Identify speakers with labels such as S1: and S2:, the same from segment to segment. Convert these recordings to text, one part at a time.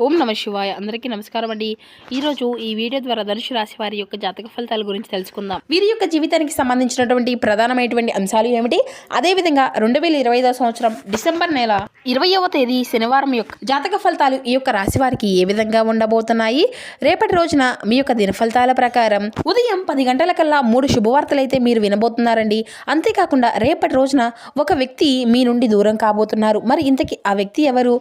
S1: ఓం నమ శివాయ. అందరికీ నమస్కారం అండి. ఈరోజు ఈ వీడియో ద్వారా ధనుసు రాశి వారి యొక్క జాతక ఫలితాల గురించి తెలుసుకుందాం. వీరి యొక్క జీవితానికి సంబంధించినటువంటి ప్రధానమైనటువంటి అంశాలు ఏమిటి, అదేవిధంగా 2025 సంవత్సరం డిసెంబర్ నెల 20వ తేదీ శనివారం యొక్క జాతక ఫలితాలు ఈ యొక్క రాశి వారికి ఏ విధంగా ఉండబోతున్నాయి, రేపటి రోజున మీ యొక్క దిన ఫలితాల ప్రకారం ఉదయం 10 గంటలకల్లా 3 శుభవార్తలు అయితే మీరు వినబోతున్నారండి. అంతేకాకుండా రేపటి రోజున ఒక వ్యక్తి మీ నుండి దూరం కాబోతున్నారు. మరి ఇంతకీ ఆ వ్యక్తి ఎవరు,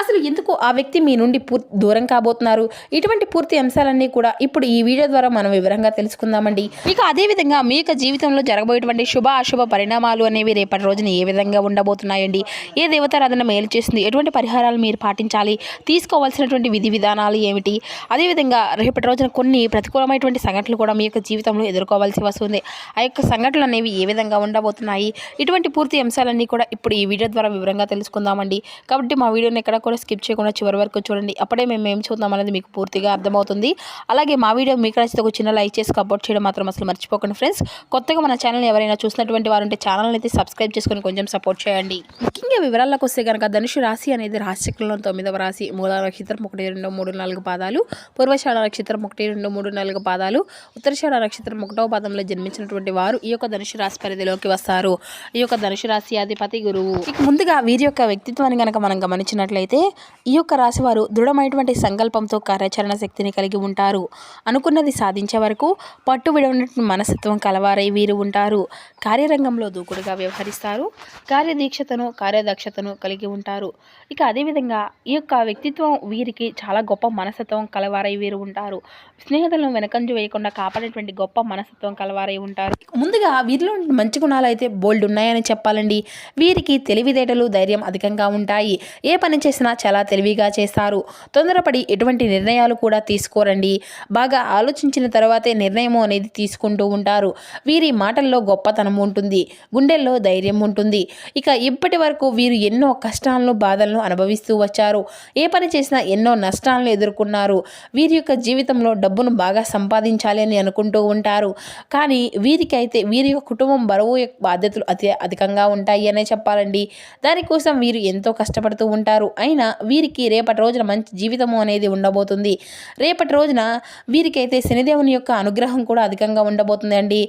S1: అసలు ఎందుకు ఆ వ్యక్తి మీ నుండి దూరం కాబోతున్నారు, ఇటువంటి పూర్తి అంశాలన్నీ కూడా ఇప్పుడు ఈ వీడియో ద్వారా మనం వివరంగా తెలుసుకుందామండి. ఇక అదేవిధంగా మీ యొక్క జీవితంలో జరగబోయేటువంటి శుభ అశుభ పరిణామాలు అనేవి రేపటి రోజున ఏ విధంగా ఉండబోతున్నాయండి, ఏ దేవతారాధన మేలు చేస్తుంది, ఎటువంటి పరిహారాలు మీరు పాటించాలి, తీసుకోవాల్సినటువంటి విధి విధానాలు ఏమిటి, అదేవిధంగా రేపటి రోజున కొన్ని ప్రతికూలమైనటువంటి సంఘటనలు కూడా మీ యొక్క జీవితంలో ఎదుర్కోవాల్సి వస్తుంది. ఆ యొక్క సంఘటనలు అనేవి ఏ విధంగా ఉండబోతున్నాయి, ఇటువంటి పూర్తి అంశాలన్నీ కూడా ఇప్పుడు ఈ వీడియో ద్వారా వివరంగా తెలుసుకుందామండి. కాబట్టి మా వీడియోని ఎక్కడ కూడా స్కిప్ చేయకుండా చివరి వరకు చూడండి. అప్పుడే మేము ఏం చూద్దాం అనేది మీకు పూర్తిగా అర్థమవుతుంది. అలాగే మా వీడియో మీకు నచ్చితే ఒక చిన్న లైక్ చేసి సపోర్ట్ చేయడం మాత్రం అసలు మర్చిపోకండి ఫ్రెండ్స్. కొత్తగా మన ఛానల్ ఎవరైనా చూసినటువంటి వారు ఉంటే ఛానల్ అయితే సబ్స్క్రైబ్ చేసుకొని కొంచెం సపోర్ట్ చేయండి. ముఖ్యంగా వివరాల్లోకి వస్తే కనుక ధనుసు రాశి అనేది రాశిచక్రంలో 9వ రాశి. మూల నక్షత్రం 1, 2, 3, 4 పాదాలు, పూర్వషాఢ నక్షత్రం 1, 2, 3, 4 పాదాలు, ఉత్తరాషాఢ నక్షత్రం 1వ పాదంలో జన్మించినటువంటి వారు ఈ యొక్క ధనుసు రాశి పరిధిలోకి వస్తారు. ఈ యొక్క ధనుసు రాశి అధిపతి గురువు. ఇక ముందుగా వీరి యొక్క వ్యక్తిత్వాన్ని కనుక మనం గమనించినట్లయితే ఈ యొక్క రాశి వారు దృఢమైనటువంటి సంకల్పంతో కార్యాచరణ శక్తిని కలిగి ఉంటారు. అనుకున్నది సాధించే వరకు పట్టు విడవనటువంటి మనస్తత్వం కలవారై వీరు ఉంటారు. కార్యరంగంలో దూకుడుగా వ్యవహరిస్తారు. కార్యదీక్షతను కార్యదక్షతను కలిగి ఉంటారు. ఇక అదేవిధంగా ఈ యొక్క వ్యక్తిత్వం వీరికి చాలా గొప్ప మనస్తత్వం కలవారై వీరు ఉంటారు. స్నేహితులను వెనకంజు వేయకుండా కాపాడేటువంటి గొప్ప మనస్తత్వం కలవారై ఉంటారు. ముందుగా వీరిలో మంచి గుణాలు అయితే బోల్డ్ ఉన్నాయని చెప్పాలండి. వీరికి తెలివితేటలు ధైర్యం అధికంగా ఉంటాయి. ఏ పని చేసినా చాలా తెలివిగా చేస్తారు. తొందరపడి ఎటువంటి నిర్ణయాలు కూడా తీసుకోరండి. బాగా ఆలోచించిన తర్వాతే నిర్ణయం అనేది తీసుకుంటూ ఉంటారు. వీరి మాటల్లో గొప్పతనం ఉంటుంది, గుండెల్లో ధైర్యం ఉంటుంది. ఇక ఇప్పటి వరకు వీరు ఎన్నో కష్టాలను బాధలను అనుభవిస్తూ వచ్చారు. ఏ పని చేసినా ఎన్నో నష్టాలను ఎదుర్కొన్నారు. వీరి యొక్క జీవితంలో డబ్బును బాగా సంపాదించాలి అని అనుకుంటూ ఉంటారు. కానీ వీరికైతే వీరి యొక్క కుటుంబం బరువు బాధ్యతలు అధికంగా ఉంటాయి అనే చెప్పాలండి. దానికోసం వీరు ఎంతో కష్టపడుతూ ఉంటారు. అయినా వీరికి రేపటి రోజున మంచి జీవితము అనేది ఉండబోతుంది. రేపటి రోజున వీరికైతే శనిదేవుని యొక్క అనుగ్రహం కూడా అధికంగా ఉండబోతుంది అండి.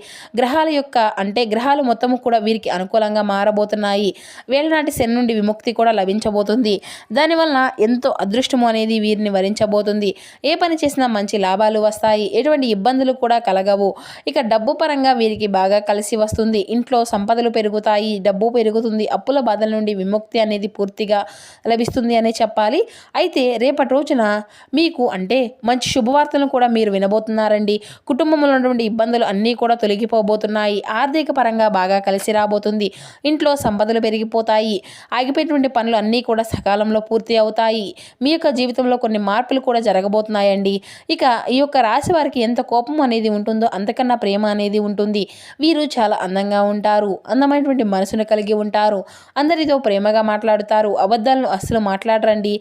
S1: గ్రహాలు మొత్తము కూడా వీరికి అనుకూలంగా మారబోతున్నాయి. వేళనాటి శని నుండి విముక్తి కూడా లభించబోతుంది. దానివల్ల ఎంతో అదృష్టము అనేది వీరిని వరించబోతుంది. ఏ పని చేసినా మంచి లాభాలు వస్తాయి. ఎటువంటి ఇబ్బందులు కూడా కలగవు. ఇక డబ్బు పరంగా వీరికి బాగా కలిసి వస్తుంది. ఇంట్లో సంపదలు పెరుగుతాయి, డబ్బు పెరుగుతుంది. అప్పుల బాధల నుండి విముక్తి అనేది పూర్తిగా లభిస్తుంది అనే చెప్పాలి. అయితే రేపటి రోజున మీకు మంచి శుభవార్తలను కూడా మీరు వినబోతున్నారండి. కుటుంబంలో ఉన్నటువంటి ఇబ్బందులు అన్నీ కూడా తొలగిపోబోతున్నాయి. ఆర్థిక పరంగా బాగా కలిసి రాబోతుంది. ఇంట్లో సంపదలు పెరిగిపోతాయి. ఆగిపోయినటువంటి పనులు అన్నీ కూడా సకాలంలో పూర్తి అవుతాయి. మీ యొక్క జీవితంలో కొన్ని మార్పులు కూడా జరగబోతున్నాయండి. ఇక ఈ యొక్క రాశి వారికి ఎంత కోపం అనేది ఉంటుందో అంతకన్నా ప్రేమ అనేది ఉంటుంది. వీరు చాలా అందంగా ఉంటారు. అందమైనటువంటి మనసును కలిగి ఉంటారు. అందరితో ప్రేమగా మాట్లాడుతారు. అబద్ధాలను అస్సలు మాట్లాడరండి.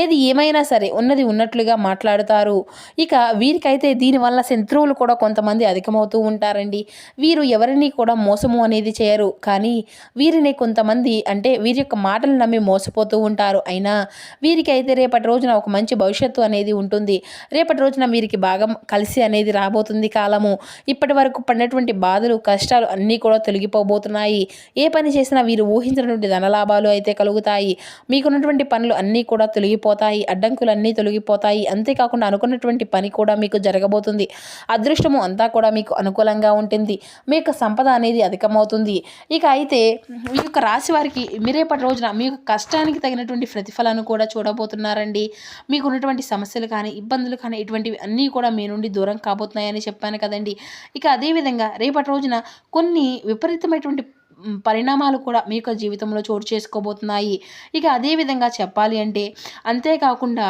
S1: ఏది ఏమైనా సరే ఉన్నది ఉన్నట్లుగా మాట్లాడుతారు. ఇక వీరికైతే దీనివల్ల శత్రువులు కూడా కొంతమంది అధికమవుతూ ఉంటారండి. వీరు ఎవరిని కూడా మోసము అనేది చేయరు. కానీ వీరిని కొంతమంది వీరి యొక్క మాటలు నమ్మి మోసపోతూ ఉంటారు. అయినా వీరికైతే రేపటి రోజున ఒక మంచి భవిష్యత్తు అనేది ఉంటుంది. రేపటి రోజున వీరికి బాగా కలిసి అనేది రాబోతుంది కాలము. ఇప్పటి వరకు పడినటువంటి బాధలు కష్టాలు అన్నీ కూడా తొలగిపోబోతున్నాయి. ఏ పని చేసినా వీరు ఊహించినటువంటి ధనలాభాలు అయితే కలుగుతాయి. మీకున్నటువంటి పనులు అన్నీ కూడా తొలగిపోతాయి. అడ్డంకులు అన్నీ తొలగిపోతాయి. అంతేకాకుండా అనుకున్నటువంటి పని కూడా మీకు జరగబోతుంది. అదృష్టము అంతా కూడా మీకు అనుకూలంగా ఉంటుంది. మీ యొక్క సంపద అనేది అధికమవుతుంది. ఇక అయితే ఈ యొక్క రాశి వారికి రేపటి రోజున మీ యొక్క కష్టానికి తగినటువంటి ప్రతిఫలాన్ని కూడా చూడబోతున్నారండి. మీకు ఉన్నటువంటి సమస్యలు కానీ ఇబ్బందులు కానీ ఇటువంటివి అన్నీ కూడా మీ నుండి దూరం కాబోతున్నాయని చెప్పాను కదండి. ఇక అదేవిధంగా రేపటి రోజున కొన్ని విపరీతమైనటువంటి పరిణామాలు కూడా మీ యొక్క జీవితంలో చోటు చేసుకోబోతున్నాయి. ఇక అదేవిధంగా చెప్పాలి అంతేకాకుండా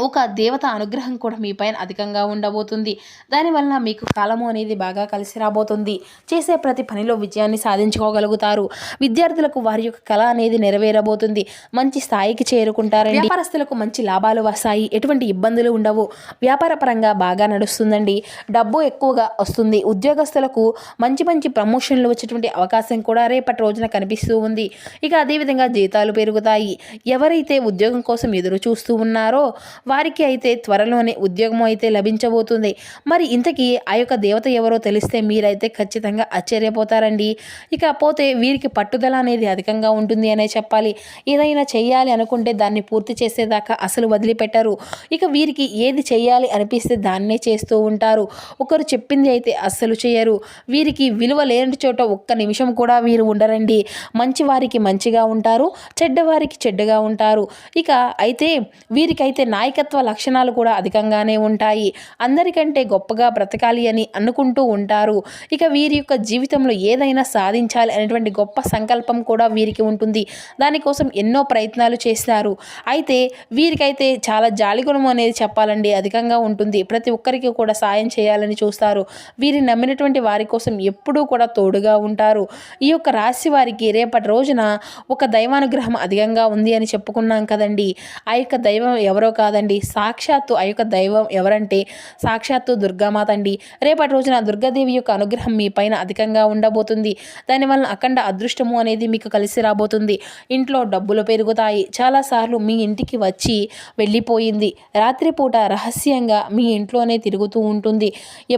S1: ఒక దేవత అనుగ్రహం కూడా మీ పైన అధికంగా ఉండబోతుంది. దానివలన మీకు కాలము అనేది బాగా కలిసి రాబోతుంది. చేసే ప్రతి పనిలో విజయాన్ని సాధించుకోగలుగుతారు. విద్యార్థులకు వారి యొక్క కళ అనేది నెరవేరబోతుంది. మంచి స్థాయికి చేరుకుంటారండి. వ్యాపారస్తులకు మంచి లాభాలు వస్తాయి. ఎటువంటి ఇబ్బందులు ఉండవు. వ్యాపార పరంగా బాగా నడుస్తుందండి. డబ్బు ఎక్కువగా వస్తుంది. ఉద్యోగస్తులకు మంచి మంచి ప్రమోషన్లు వచ్చేటువంటి అవకాశం కూడా రేపటి రోజున కనిపిస్తూ ఉంది. ఇక అదేవిధంగా జీతాలు పెరుగుతాయి. ఎవరైతే ఉద్యోగం కోసం ఎదురు చూస్తూ ఉన్నారో వారికి అయితే త్వరలోనే ఉద్యోగం అయితే లభించబోతుంది. మరి ఇంతకీ ఆ యొక్క దేవత ఎవరో తెలిస్తే మీరైతే ఖచ్చితంగా ఆశ్చర్యపోతారండి. ఇకపోతే వీరికి పట్టుదల అనేది అధికంగా ఉంటుంది అనే చెప్పాలి. ఏదైనా చేయాలి అనుకుంటే దాన్ని పూర్తి చేసేదాకా అసలు వదిలిపెట్టరు. ఇక వీరికి ఏది చేయాలి అనిపిస్తే దాన్నే చేస్తూ ఉంటారు. ఒకరు చెప్పింది అయితే అస్సలు చేయరు. వీరికి విలువ లేని చోట ఒక్క నిమిషం కూడా వీరు ఉండరండి. మంచి వారికి మంచిగా ఉంటారు, చెడ్డవారికి చెడ్డగా ఉంటారు. ఇక అయితే వీరికైతే నాయకత్వ లక్షణాలు కూడా అధికంగానే ఉంటాయి. అందరికంటే గొప్పగా బ్రతకాలి అని అనుకుంటూ ఉంటారు. ఇక వీరి యొక్క జీవితంలో ఏదైనా సాధించాలి అనేటువంటి గొప్ప సంకల్పం కూడా వీరికి ఉంటుంది. దానికోసం ఎన్నో ప్రయత్నాలు చేస్తారు. అయితే వీరికైతే చాలా జాలిగుణం అనేది చెప్పాలండి అధికంగా ఉంటుంది. ప్రతి ఒక్కరికి కూడా సాయం చేయాలని చూస్తారు. వీరిని నమ్మినటువంటి వారి కోసం ఎప్పుడూ కూడా తోడుగా ఉంటారు. ఈ యొక్క రాశి వారికి రేపటి రోజున ఒక దైవానుగ్రహం అధికంగా ఉంది అని చెప్పుకున్నాం కదండి. ఆ యొక్క దైవం ఎవరో కాదండి, సాక్షాత్తు ఆ యొక్క దైవం ఎవరంటే సాక్షాత్తు దుర్గామాత అండి. రేపటి రోజున దుర్గాదేవి యొక్క అనుగ్రహం మీ పైన అధికంగా ఉండబోతుంది. దానివల్ల అఖండ అదృష్టము అనేది మీకు కలిసి రాబోతుంది. ఇంట్లో డబ్బులు పెరుగుతాయి. చాలాసార్లు మీ ఇంటికి వచ్చి వెళ్ళిపోయింది. రాత్రిపూట రహస్యంగా మీ ఇంట్లోనే తిరుగుతూ ఉంటుంది.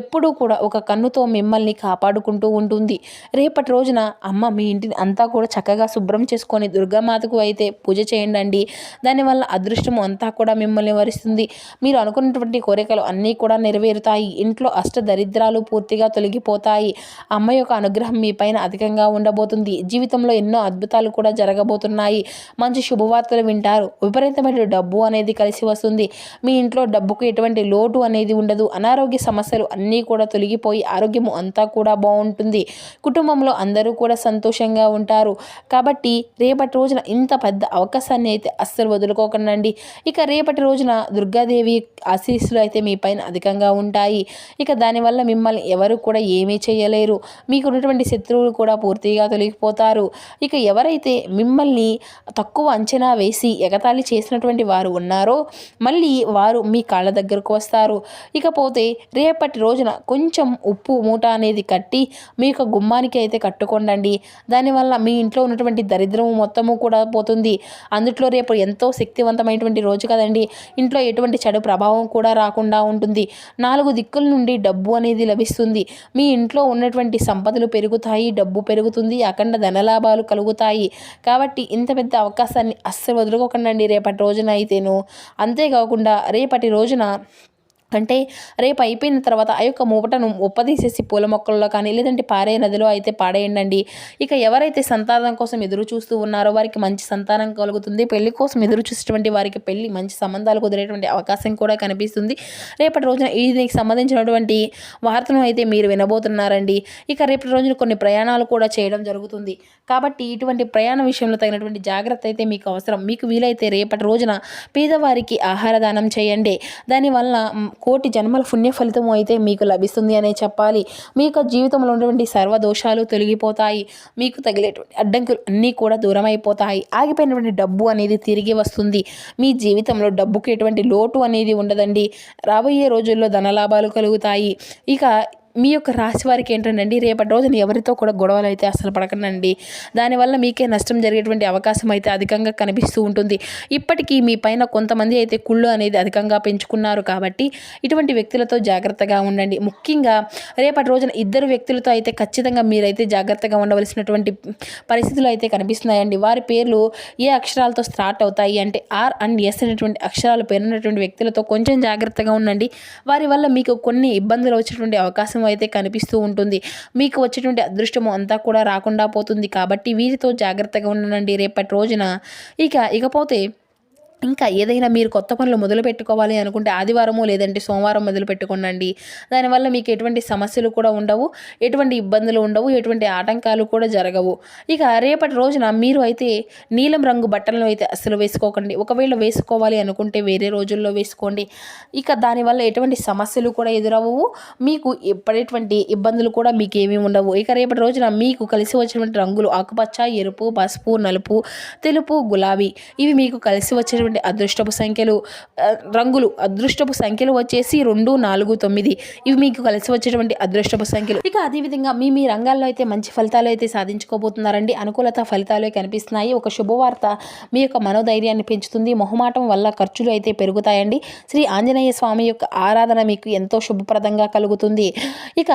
S1: ఎప్పుడూ కూడా ఒక కన్నుతో మిమ్మల్ని కాపాడుకుంటూ ఉంటుంది. రేపటి రోజున అమ్మ మీ ఇంటిని అంతా కూడా చక్కగా శుభ్రం చేసుకొని దుర్గామాతకు అయితే పూజ చేయండి. దానివల్ల అదృష్టము అంతా కూడా మిమ్మల్ని వరిస్తుంది. మీరు అనుకున్నటువంటి కోరికలు అన్నీ కూడా నెరవేరుతాయి. ఇంట్లో అష్ట దరిద్రాలు పూర్తిగా తొలగిపోతాయి. అమ్మ యొక్క అనుగ్రహం మీ పైన అధికంగా ఉండబోతుంది. జీవితంలో ఎన్నో అద్భుతాలు కూడా జరగబోతున్నాయి. మంచి శుభవార్తలు వింటారు. విపరీతమైన డబ్బు అనేది కలిసి వస్తుంది. మీ ఇంట్లో డబ్బుకు ఎటువంటి లోటు అనేది ఉండదు. అనారోగ్య సమస్యలు అన్నీ కూడా తొలగిపోయి ఆరోగ్యము అంతా కూడా బాగుంటుంది. కుటుంబంలో అందరూ కూడా సంతోషంగా ఉంటారు. కాబట్టి రేపటి రోజున ఇంత పెద్ద అవకాశాన్ని అయితే అస్సలు వదులుకోకండి. ఇక రేపటి రోజున దుర్గాదేవి ఆశీస్సులు అయితే మీ పైన అధికంగా ఉంటాయి. ఇక దానివల్ల మిమ్మల్ని ఎవరు కూడా ఏమీ చేయలేరు. మీకు ఉన్నటువంటి శత్రువులు కూడా పూర్తిగా తొలగిపోతారు. ఇక ఎవరైతే మిమ్మల్ని తక్కువ అంచనా వేసి ఎగతాళి చేసినటువంటి వారు ఉన్నారో మళ్ళీ వారు మీ కాళ్ళ దగ్గరకు వస్తారు. ఇకపోతే రేపటి రోజున కొంచెం ఉప్పు మూట అనేది కట్టి మీ యొక్క గుమ్మానికి అయితే కట్టుకోండి. దానివల్ల మీ ఇంట్లో ఉన్నటువంటి దరిద్రము మొత్తము కూడా పోతుంది. అందుట్లో రేపు ఎంతో శక్తివంతమైనటువంటి రోజు కదండి. ఇంట్లో ఎటువంటి చెడు ప్రభావం కూడా రాకుండా ఉంటుంది. 4 దిక్కుల నుండి డబ్బు అనేది లభిస్తుంది. మీ ఇంట్లో ఉన్నటువంటి సంపదలు పెరుగుతాయి, డబ్బు పెరుగుతుంది, అఖండ ధనలాభాలు కలుగుతాయి. కాబట్టి ఇంత పెద్ద అవకాశాన్ని అస్సలు వదులుకోకండి రేపటి రోజున అయితేను. అంతేకాకుండా రేపటి రోజున అంటే రేపు అయిపోయిన తర్వాత ఆ యొక్క మూపటను ఉప్పదీసేసి పూల మొక్కల్లో కానీ లేదంటే పారే నదిలో అయితే పాడేయండి. ఇక ఎవరైతే సంతానం కోసం ఎదురు చూస్తూ ఉన్నారో వారికి మంచి సంతానం కలుగుతుంది. పెళ్లి కోసం ఎదురు చూసేటువంటి వారికి పెళ్లి మంచి సంబంధాలు కుదిరేటువంటి అవకాశం కూడా కనిపిస్తుంది. రేపటి రోజున దీనికి సంబంధించినటువంటి వార్తను అయితే మీరు వినబోతున్నారండి. ఇక రేపటి రోజున కొన్ని ప్రయాణాలు కూడా చేయడం జరుగుతుంది. కాబట్టి ఇటువంటి ప్రయాణ విషయంలో తగినటువంటి జాగ్రత్త అయితే మీకు అవసరం. మీకు వీలైతే రేపటి రోజున పేదవారికి ఆహార దానం చేయండి. దానివల్ల కోటి జన్మల పుణ్య ఫలితము అయితే మీకు లభిస్తుంది అనే చెప్పాలి. మీ యొక్క జీవితంలో ఉన్నటువంటి సర్వదోషాలు తొలగిపోతాయి. మీకు తగిలేటువంటి అడ్డంకులు అన్నీ కూడా దూరం అయిపోతాయి. ఆగిపోయినటువంటి డబ్బు అనేది తిరిగి వస్తుంది. మీ జీవితంలో డబ్బుకి ఎటువంటి లోటు అనేది ఉండదండి. రాబోయే రోజుల్లో ధనలాభాలు కలుగుతాయి. ఇక మీ యొక్క రాశి వారికి ఏంటండి రేపటి రోజున ఎవరితో కూడా గొడవలు అయితే అసలు పడకండి. దానివల్ల మీకే నష్టం జరిగేటువంటి అవకాశం అయితే అధికంగా కనిపిస్తూ ఉంటుంది. ఇప్పటికీ మీ పైన కొంతమంది అయితే కుళ్ళు అనేది అధికంగా పెంచుకున్నారు. కాబట్టి ఇటువంటి వ్యక్తులతో జాగ్రత్తగా ఉండండి. ముఖ్యంగా రేపటి రోజున 2 వ్యక్తులతో అయితే ఖచ్చితంగా మీరైతే జాగ్రత్తగా ఉండవలసినటువంటి పరిస్థితులు అయితే కనిపిస్తున్నాయండి. వారి పేర్లు ఏ అక్షరాలతో స్టార్ట్ అవుతాయి అంటే ఆర్ అండ్ ఎస్ అనేటువంటి అక్షరాలు పేరున్నటువంటి వ్యక్తులతో కొంచెం జాగ్రత్తగా ఉండండి. వారి వల్ల మీకు కొన్ని ఇబ్బందులు వచ్చేటువంటి అవకాశం అయితే కనిపిస్తూ ఉంటుంది. మీకు వచ్చేటువంటి అదృష్టము అంతా కూడా రాకుండా పోతుంది. కాబట్టి వీరితో జాగ్రత్తగా ఉండండి రేపటి రోజున. ఇకపోతే ఇంకా ఏదైనా మీరు కొత్త పనులు మొదలు పెట్టుకోవాలి అనుకుంటే ఆదివారము లేదంటే సోమవారం మొదలు పెట్టుకోండి. దానివల్ల మీకు ఎటువంటి సమస్యలు కూడా ఉండవు, ఎటువంటి ఇబ్బందులు ఉండవు, ఎటువంటి ఆటంకాలు కూడా జరగవు. ఇక రేపటి రోజున మీరు అయితే నీలం రంగు బట్టలను అయితే అస్సలు వేసుకోకండి. ఒకవేళ వేసుకోవాలి అనుకుంటే వేరే రోజుల్లో వేసుకోండి. ఇక దానివల్ల ఎటువంటి సమస్యలు కూడా ఎదురవ్వవు, మీకు ఎప్పటిటువంటి ఇబ్బందులు కూడా మీకు ఏమీ ఉండవు. ఇక రేపటి రోజున మీకు కలిసి వచ్చినటువంటి రంగులు ఆకుపచ్చ, ఎరుపు, పసుపు, నలుపు, తెలుపు, గులాబీ. ఇవి మీకు కలిసి వచ్చేటువంటి అదృష్టపు సంఖ్యలు రంగులు. అదృష్టపు సంఖ్యలు వచ్చేసి 2, 4, 9. ఇవి మీకు కలిసి వచ్చేటువంటి అదృష్టపు సంఖ్యలు. ఇక అదేవిధంగా మీ రంగాల్లో అయితే మంచి ఫలితాలు అయితే సాధించుకోబోతున్నారండి. అనుకూలత ఫలితాలు కనిపిస్తున్నాయి. ఒక శుభవార్త మీ యొక్క మనోధైర్యాన్ని పెంచుతుంది. మొహమాటం వల్ల ఖర్చులు అయితే పెరుగుతాయండి. శ్రీ ఆంజనేయ స్వామి యొక్క ఆరాధన మీకు ఎంతో శుభప్రదంగా కలుగుతుంది. ఇక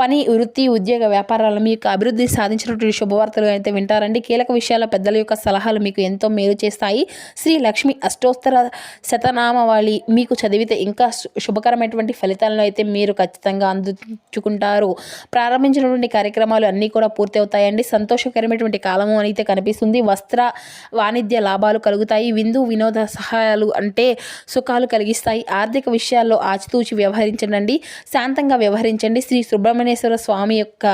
S1: పని, వృత్తి, ఉద్యోగ, వ్యాపారాలు మీ యొక్క అభివృద్ధి సాధించినటువంటి శుభవార్తలు అయితే వింటారండి. కీలక విషయాల పెద్దల యొక్క సలహాలు మీకు ఎంతో మేలు చేస్తాయి. శ్రీ లక్ష్మి అష్టోత్తర శతనామావళి మీకు చదివితే ఇంకా శుభకరమైనటువంటి ఫలితాలను అయితే మీరు ఖచ్చితంగా అందుకుంటారు. ప్రారంభించినటువంటి కార్యక్రమాలు అన్నీ కూడా పూర్తి అవుతాయండి. సంతోషకరమైనటువంటి కాలము అయితే కనిపిస్తుంది. వస్త్ర వాణిజ్య లాభాలు కలుగుతాయి. విందు వినోద సహాయాలు అంటే సుఖాలు కలిగిస్తాయి. ఆర్థిక విషయాల్లో ఆచితూచి వ్యవహరించండి, శాంతంగా వ్యవహరించండి. శ్రీ సుబ్రహ్మణ్యేశ్వర స్వామి యొక్క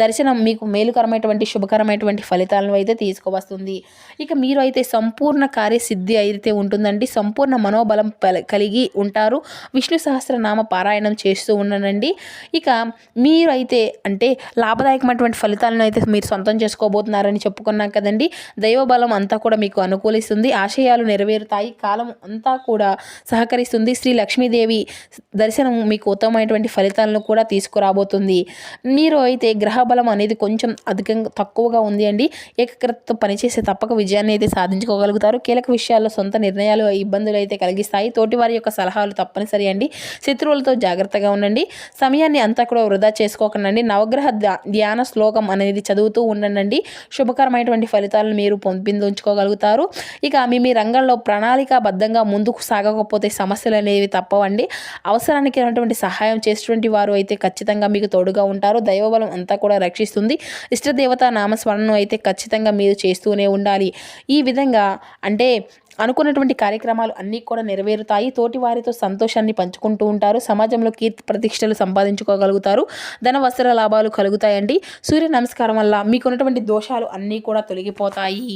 S1: దర్శనం మీకు మేలుకరమైనటువంటి శుభకరమైనటువంటి ఫలితాలను అయితే తీసుకువస్తుంది. ఇక మీరు అయితే సంపూర్ణ కార్యసిద్ధి అయితే ఉంటుందండి. సంపూర్ణ మనోబలం కలిగి ఉంటారు. విష్ణు సహస్రనామ పారాయణం చేస్తూ ఉండనండి. ఇక మీరు అయితే అంటే లాభదాయకమైనటువంటి ఫలితాలను అయితే మీరు సొంతం చేసుకోబోతున్నారని చెప్పుకున్నాం కదండి. దైవబలం అంతా కూడా మీకు అనుకూలిస్తుంది. ఆశయాలు నెరవేరుతాయి. కాలం అంతా కూడా సహకరిస్తుంది. శ్రీ లక్ష్మీదేవి దర్శనం మీకు ఉత్తమమైనటువంటి ఫలితాలను కూడా తీసుకురాబోతుంది. మీరు అయితే గ్రహ బలం అనేది కొంచెం అధికంగా తక్కువగా ఉంది అండి. ఏకాగ్రతతో పనిచేసే తప్పక విజయాన్ని అయితే సాధించుకోగలుగుతారు. కీలక విషయాల్లో సొంత నిర్ణయాలు ఇబ్బందులు అయితే కలిగిస్తాయి. తోటివారి యొక్క సలహాలు తప్పనిసరి అండి. శత్రువులతో జాగ్రత్తగా ఉండండి. సమయాన్ని అంతా కూడా వృధా చేసుకోకండి. నవగ్రహ ధ్యాన శ్లోకం అనేది చదువుతూ ఉండండి. శుభకరమైనటువంటి ఫలితాలను మీరు పొందుంచుకోగలుగుతారు. ఇక మీ రంగంలో ప్రణాళికాబద్ధంగా ముందుకు సాగకపోతే సమస్యలు అనేవి తప్పవండి. అవసరానికి ఉన్నటువంటి సహాయం చేసేటువంటి వారు అయితే ఖచ్చితంగా మీకు తోడుగా ఉంటారు. దైవబలం అంతా కూడా రక్షిస్తుంది. ఇష్టదేవత నామస్మరణను అయితే ఖచ్చితంగా మీరు చేస్తూనే ఉండాలి. ఈ విధంగా అంటే అనుకున్నటువంటి కార్యక్రమాలు అన్నీ కూడా నెరవేరుతాయి. తోటి వారితో సంతోషాన్ని పంచుకుంటూ ఉంటారు. సమాజంలో కీర్తి ప్రతిష్టలు సంపాదించుకోగలుగుతారు. ధన వస్త్ర లాభాలు కలుగుతాయండి. సూర్య నమస్కారం వల్ల మీకున్నటువంటి దోషాలు అన్నీ కూడా తొలగిపోతాయి.